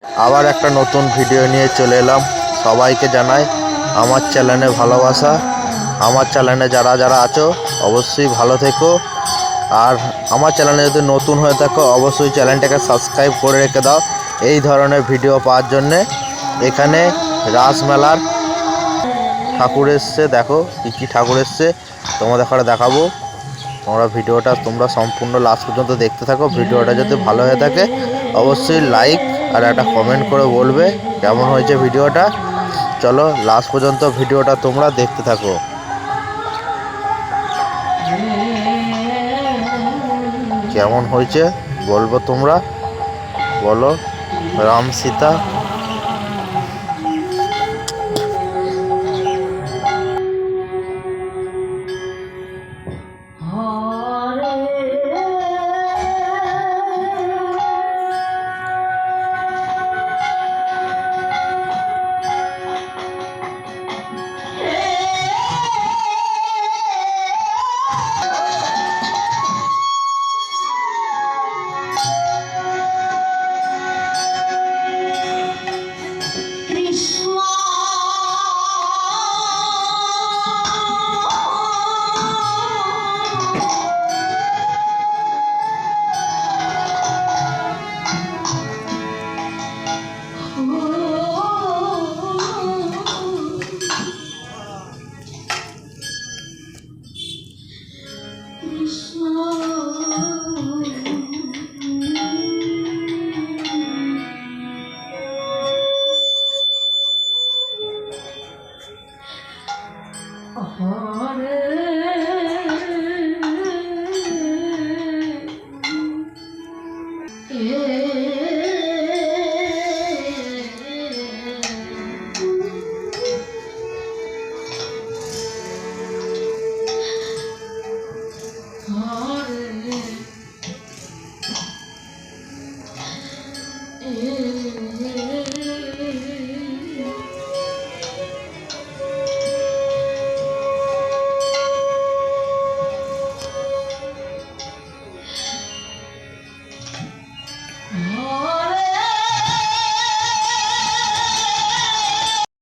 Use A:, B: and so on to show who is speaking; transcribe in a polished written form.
A: আবার একটা নতুন ভিডিও নিয়ে চলে এলাম। সবাইকে জানাই আমার চ্যানেলে ভালোবাসা। আমার চ্যানেলে যারা যারা আছো অবশ্যই ভালো থেকো। আর আমার চ্যানেলে যদি নতুন হয়ে থাকো অবশ্যই চ্যানেলটাকে সাবস্ক্রাইব করে রেখে দাও এই ধরনের ভিডিও পাওয়ার জন্যে। এখানে রাসমেলার ঠাকুর এসছে, দেখো কী কী ঠাকুর এসছে তোমাদের এখানে দেখাবো। ভিডিওটা তোমরা সম্পূর্ণ লাস্ট পর্যন্ত দেখতে থাকো। ভিডিওটা যদি ভালো হয়ে থাকে অবশ্যই লাইক আর একটা কমেন্ট করে বলবে কেমন হয়েছে ভিডিওটা। চলো লাস্ট পর্যন্ত ভিডিওটা তোমরা দেখতে থাকো। কেমন হয়েছে বলবো, তোমরা বলো। রাম সীতা